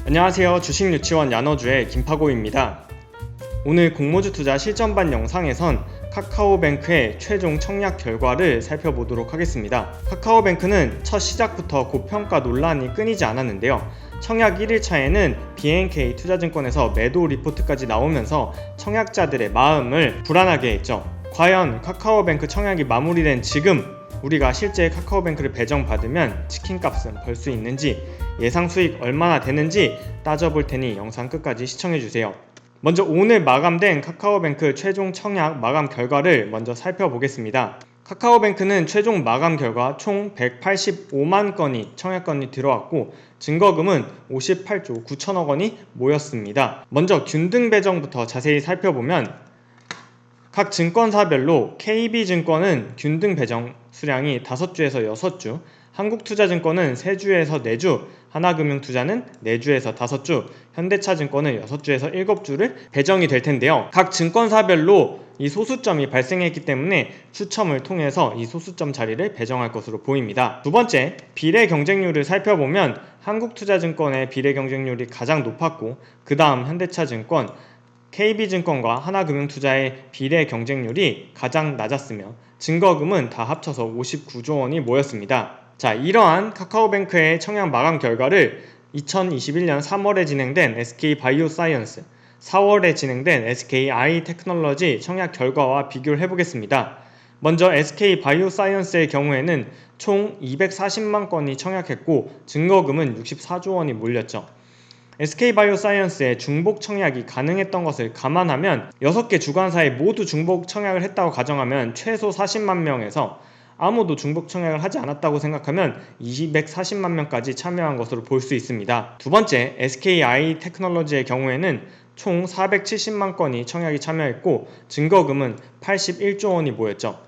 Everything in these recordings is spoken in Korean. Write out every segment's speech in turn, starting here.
안녕하세요. 주식유치원 야너주의 김파고입니다. 오늘 공모주 투자 실전반 영상에선 카카오뱅크의 최종 청약 결과를 살펴보도록 하겠습니다. 카카오뱅크는 첫 시작부터 고평가 논란이 끊이지 않았는데요. 청약 1일차에는 BNK 투자증권에서 매도 리포트까지 나오면서 청약자들의 마음을 불안하게 했죠. 과연 카카오뱅크 청약이 마무리된 지금 우리가 실제 카카오뱅크를 배정받으면 치킨값은 벌 수 있는지, 예상 수익 얼마나 되는지 따져볼 테니 영상 끝까지 시청해주세요. 먼저 오늘 마감된 카카오뱅크 최종 청약 마감 결과를 먼저 살펴보겠습니다. 카카오뱅크는 최종 마감 결과 총 185만 건이 청약건이 들어왔고 증거금은 58조 9천억 원이 모였습니다. 먼저 균등 배정부터 자세히 살펴보면 각 증권사별로 KB증권은 균등 배정 수량이 5주에서 6주, 한국투자증권은 3주에서 4주, 하나금융투자는 4주에서 5주, 현대차증권은 6주에서 7주를 배정이 될 텐데요. 각 증권사별로 이 소수점이 발생했기 때문에 추첨을 통해서 이 소수점 자리를 배정할 것으로 보입니다. 두 번째, 비례 경쟁률을 살펴보면 한국투자증권의 비례 경쟁률이 가장 높았고 그 다음 현대차증권, KB증권과 하나금융투자의 비례 경쟁률이 가장 낮았으며 증거금은 다 합쳐서 59조 원이 모였습니다. 자, 이러한 카카오뱅크의 청약 마감 결과를 2021년 3월에 진행된 SK바이오사이언스, 4월에 진행된 SK아이테크놀로지 청약 결과와 비교를 해보겠습니다. 먼저 SK바이오사이언스의 경우에는 총 240만 건이 청약했고 증거금은 64조 원이 몰렸죠. SK바이오사이언스의 중복 청약이 가능했던 것을 감안하면 6개 주관사에 모두 중복 청약을 했다고 가정하면 최소 40만 명에서 아무도 중복 청약을 하지 않았다고 생각하면 240만 명까지 참여한 것으로 볼 수 있습니다. 두 번째, SK아이테크놀로지의 경우에는 총 470만 건이 청약이 참여했고 증거금은 81조 원이 모였죠.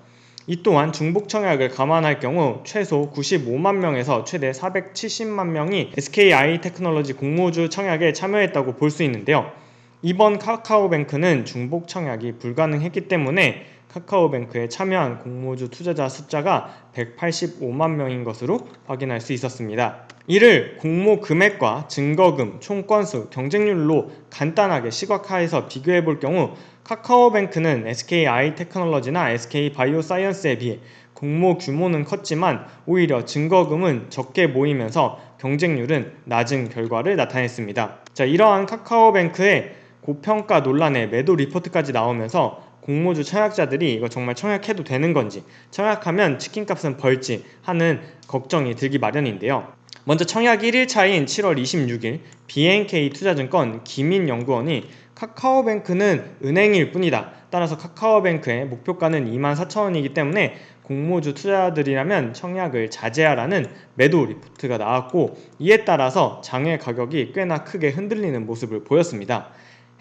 이 또한 중복 청약을 감안할 경우 최소 95만 명에서 최대 470만 명이 SK아이테크놀로지 공모주 청약에 참여했다고 볼 수 있는데요. 이번 카카오뱅크는 중복 청약이 불가능했기 때문에 카카오뱅크에 참여한 공모주 투자자 숫자가 185만 명인 것으로 확인할 수 있었습니다. 이를 공모 금액과 증거금, 총 건수, 경쟁률로 간단하게 시각화해서 비교해 볼 경우 카카오뱅크는 SK아이테크놀로지나 SK바이오사이언스에 비해 공모 규모는 컸지만 오히려 증거금은 적게 모이면서 경쟁률은 낮은 결과를 나타냈습니다. 자, 이러한 카카오뱅크의 고평가 논란의 매도 리포트까지 나오면서 공모주 청약자들이 이거 정말 청약해도 되는 건지, 청약하면 치킨값은 벌지 하는 걱정이 들기 마련인데요. 먼저 청약 1일차인 7월 26일 BNK 투자증권 김인연구원이 카카오뱅크는 은행일 뿐이다. 따라서 카카오뱅크의 목표가는 24,000원이기 때문에 공모주 투자자들이라면 청약을 자제하라는 매도 리포트가 나왔고 이에 따라서 장외 가격이 꽤나 크게 흔들리는 모습을 보였습니다.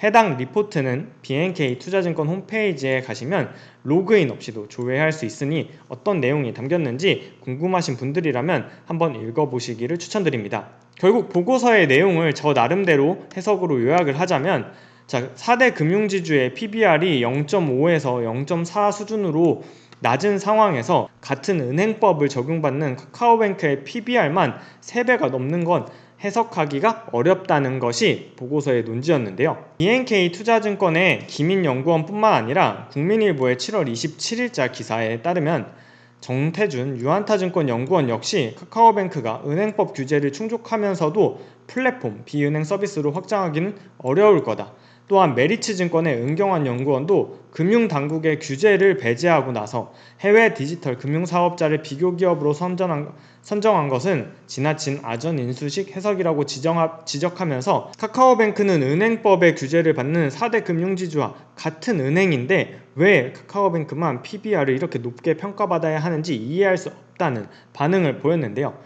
해당 리포트는 BNK 투자증권 홈페이지에 가시면 로그인 없이도 조회할 수 있으니 어떤 내용이 담겼는지 궁금하신 분들이라면 한번 읽어보시기를 추천드립니다. 결국 보고서의 내용을 저 나름대로 해석으로 요약을 하자면 4대 금융지주의 PBR이 0.5에서 0.4 수준으로 낮은 상황에서 같은 은행법을 적용받는 카카오뱅크의 PBR만 3배가 넘는 건 해석하기가 어렵다는 것이 보고서의 논지였는데요. BNK 투자증권의 김인연구원뿐만 아니라 국민일보의 7월 27일자 기사에 따르면 정태준 유한타증권 연구원 역시 카카오뱅크가 은행법 규제를 충족하면서도 플랫폼 비은행 서비스로 확장하기는 어려울 거다. 또한 메리츠증권의 은경환 연구원도 금융당국의 규제를 배제하고 나서 해외 디지털 금융사업자를 비교기업으로 선정한 것은 지나친 아전인수식 해석이라고 지적하면서 카카오뱅크는 은행법의 규제를 받는 4대 금융지주와 같은 은행인데 왜 카카오뱅크만 PBR을 이렇게 높게 평가받아야 하는지 이해할 수 없다는 반응을 보였는데요.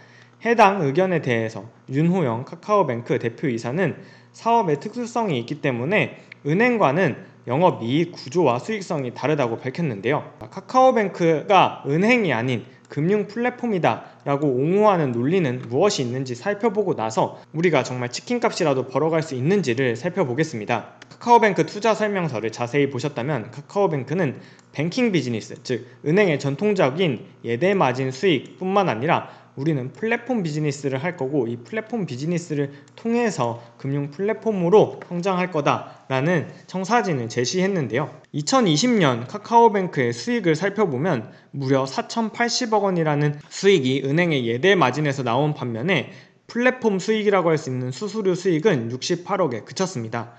해당 의견에 대해서 윤호영 카카오뱅크 대표이사는 사업의 특수성이 있기 때문에 은행과는 영업이익 구조와 수익성이 다르다고 밝혔는데요. 카카오뱅크가 은행이 아닌 금융 플랫폼이다 라고 옹호하는 논리는 무엇이 있는지 살펴보고 나서 우리가 정말 치킨값이라도 벌어갈 수 있는지를 살펴보겠습니다. 카카오뱅크 투자 설명서를 자세히 보셨다면 카카오뱅크는 뱅킹 비즈니스, 즉 은행의 전통적인 예대 마진 수익 뿐만 아니라 우리는 플랫폼 비즈니스를 할 거고 이 플랫폼 비즈니스를 통해서 금융 플랫폼으로 성장할 거다라는 청사진을 제시했는데요. 2020년 카카오뱅크의 수익을 살펴보면 무려 4,080억 원이라는 수익이 은행의 예대 마진에서 나온 반면에 플랫폼 수익이라고 할 수 있는 수수료 수익은 68억에 그쳤습니다.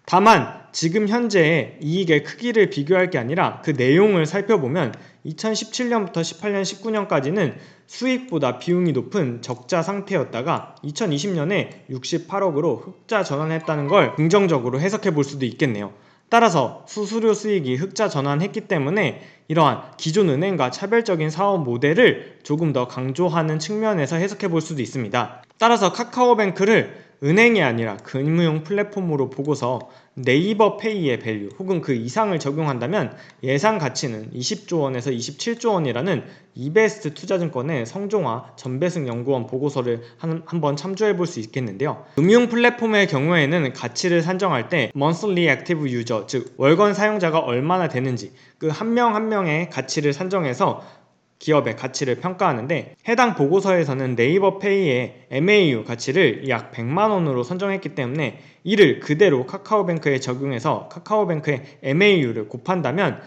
다만 지금 현재의 이익의 크기를 비교할 게 아니라 그 내용을 살펴보면 2017년부터 18년, 19년까지는 수익보다 비용이 높은 적자 상태였다가 2020년에 68억으로 흑자 전환했다는 걸 긍정적으로 해석해 볼 수도 있겠네요. 따라서 수수료 수익이 흑자 전환했기 때문에 이러한 기존 은행과 차별적인 사업 모델을 조금 더 강조하는 측면에서 해석해 볼 수도 있습니다. 따라서 카카오뱅크를 은행이 아니라 금융 플랫폼으로 보고서 네이버 페이의 밸류 혹은 그 이상을 적용한다면 예상 가치는 20조 원에서 27조 원이라는 이베스트 투자증권의 성종화 전배승 연구원 보고서를 한번 참조해 볼 수 있겠는데요. 금융 플랫폼의 경우에는 가치를 산정할 때 monthly active user, 즉 월간 사용자가 얼마나 되는지 그 한 명 한 명의 가치를 산정해서 기업의 가치를 평가하는데 해당 보고서에서는 네이버 페이의 MAU 가치를 약 100만 원으로 선정했기 때문에 이를 그대로 카카오뱅크에 적용해서 카카오뱅크의 MAU를 곱한다면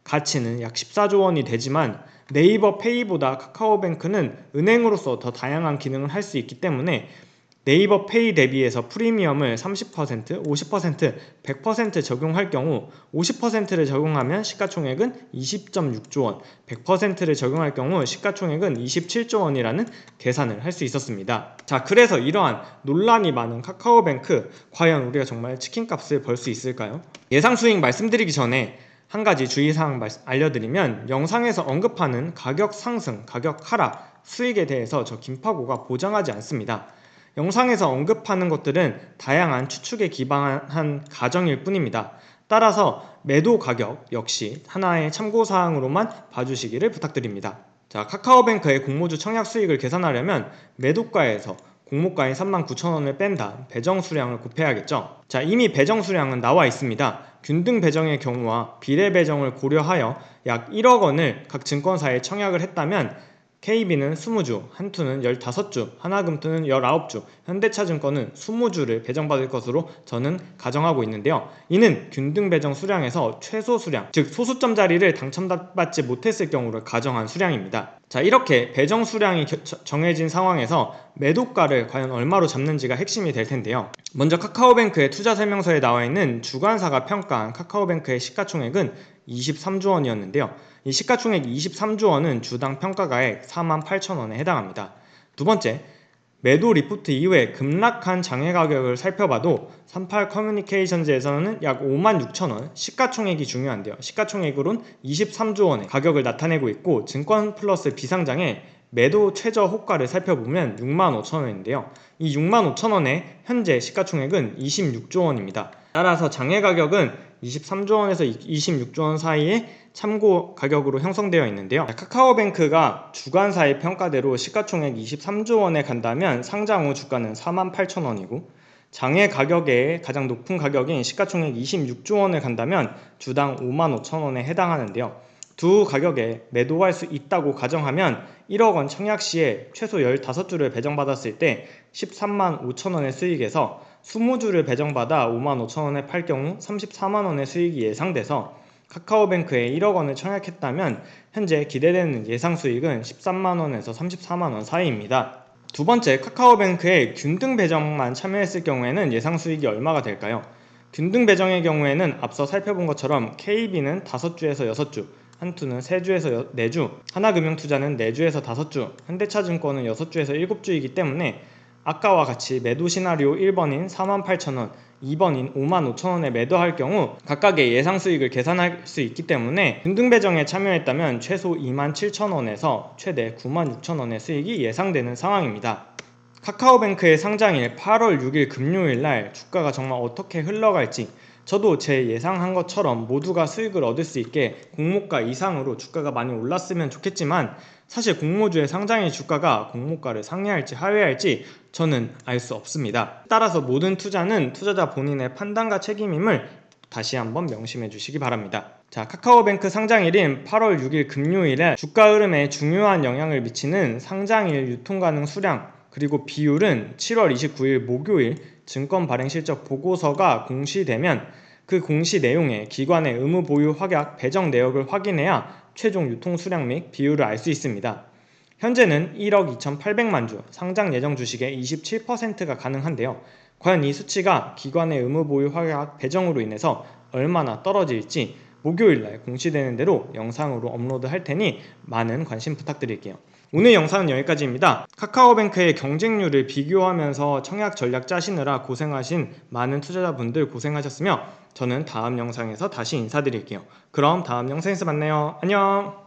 가치는 약 14조 원이 되지만 네이버 페이보다 카카오뱅크는 은행으로서 더 다양한 기능을 할 수 있기 때문에 네이버 페이 대비해서 프리미엄을 30%, 50%, 100% 적용할 경우 50%를 적용하면 시가총액은 20.6조 원, 100%를 적용할 경우 시가총액은 27조 원이라는 계산을 할 수 있었습니다. 자, 그래서 이러한 논란이 많은 카카오뱅크, 과연 우리가 정말 치킨값을 벌 수 있을까요? 예상 수익 말씀드리기 전에 한 가지 주의사항 알려드리면 영상에서 언급하는 가격 상승, 가격 하락, 수익에 대해서 저 김파고가 보장하지 않습니다. 영상에서 언급하는 것들은 다양한 추측에 기반한 가정일 뿐입니다. 따라서 매도 가격 역시 하나의 참고사항으로만 봐주시기를 부탁드립니다. 자, 카카오뱅크의 공모주 청약 수익을 계산하려면 매도가에서 공모가인 39,000원을 뺀 다음 배정 수량을 곱해야겠죠. 자, 이미 배정 수량은 나와 있습니다. 균등 배정의 경우와 비례 배정을 고려하여 약 1억 원을 각 증권사에 청약을 했다면 KB는 20주, 한투는 15주, 하나금투는 19주, 현대차증권은 20주를 배정받을 것으로 저는 가정하고 있는데요. 이는 균등 배정 수량에서 최소 수량, 즉 소수점 자리를 당첨받지 못했을 경우를 가정한 수량입니다. 자, 이렇게 배정 수량이 정해진 상황에서 매도가를 과연 얼마로 잡는지가 핵심이 될 텐데요. 먼저 카카오뱅크의 투자 설명서에 나와 있는 주관사가 평가한 카카오뱅크의 시가총액은 23조 원이었는데요. 이 시가총액 23조 원은 주당 평가가액 48,000원에 해당합니다. 두 번째, 매도 리포트 이후에 급락한 장외 가격을 살펴봐도 38 커뮤니케이션즈에서는 약 56,000원, 시가총액이 중요한데요. 시가총액으론 23조 원의 가격을 나타내고 있고 증권 플러스 비상장의 매도 최저 호가를 살펴보면 65,000원인데요. 이 65,000원의 현재 시가총액은 26조 원입니다. 따라서 장외 가격은 23조 원에서 26조 원 사이에 참고 가격으로 형성되어 있는데요. 카카오뱅크가 주관사의 평가대로 시가총액 23조 원에 간다면 상장 후 주가는 48,000원이고 장외 가격의 가장 높은 가격인 시가총액 26조 원을 간다면 주당 55,000원에 해당하는데요. 두 가격에 매도할 수 있다고 가정하면 1억 원 청약 시에 최소 15주를 배정받았을 때 13만 5천 원의 수익에서 20주를 배정받아 5만 5천 원에 팔 경우 34만 원의 수익이 예상돼서 카카오뱅크에 1억 원을 청약했다면 현재 기대되는 예상 수익은 13만 원에서 34만 원 사이입니다. 두 번째, 카카오뱅크의 균등 배정만 참여했을 경우에는 예상 수익이 얼마가 될까요? 균등 배정의 경우에는 앞서 살펴본 것처럼 KB는 5주에서 6주, 한투는 3주에서 4주, 하나금융투자는 4주에서 5주, 현대차증권은 6주에서 7주이기 때문에 아까와 같이 매도 시나리오 1번인 48,000원, 2번인 55,000원에 매도할 경우 각각의 예상 수익을 계산할 수 있기 때문에 균등 배정에 참여했다면 최소 27,000원에서 최대 96,000원의 수익이 예상되는 상황입니다. 카카오뱅크의 상장일 8월 6일 금요일 날 주가가 정말 어떻게 흘러갈지 저도 제 예상한 것처럼 모두가 수익을 얻을 수 있게 공모가 이상으로 주가가 많이 올랐으면 좋겠지만 사실 공모주의 상장일 주가가 공모가를 상회할지 하회할지 저는 알 수 없습니다. 따라서 모든 투자는 투자자 본인의 판단과 책임임을 다시 한번 명심해 주시기 바랍니다. 자, 카카오뱅크 상장일인 8월 6일 금요일에 주가 흐름에 중요한 영향을 미치는 상장일 유통 가능 수량 그리고 비율은 7월 29일 목요일 증권 발행 실적 보고서가 공시되면 그 공시 내용에 기관의 의무 보유 확약 배정 내역을 확인해야 최종 유통 수량 및 비율을 알 수 있습니다. 현재는 1억 2,800만 주, 상장 예정 주식의 27%가 가능한데요. 과연 이 수치가 기관의 의무 보유 확약 배정으로 인해서 얼마나 떨어질지 목요일날 공시되는 대로 영상으로 업로드할 테니 많은 관심 부탁드릴게요. 오늘 영상은 여기까지입니다. 카카오뱅크의 경쟁률을 비교하면서 청약 전략 짜시느라 고생하신 많은 투자자분들 고생하셨으며 저는 다음 영상에서 다시 인사드릴게요. 그럼 다음 영상에서 만나요. 안녕.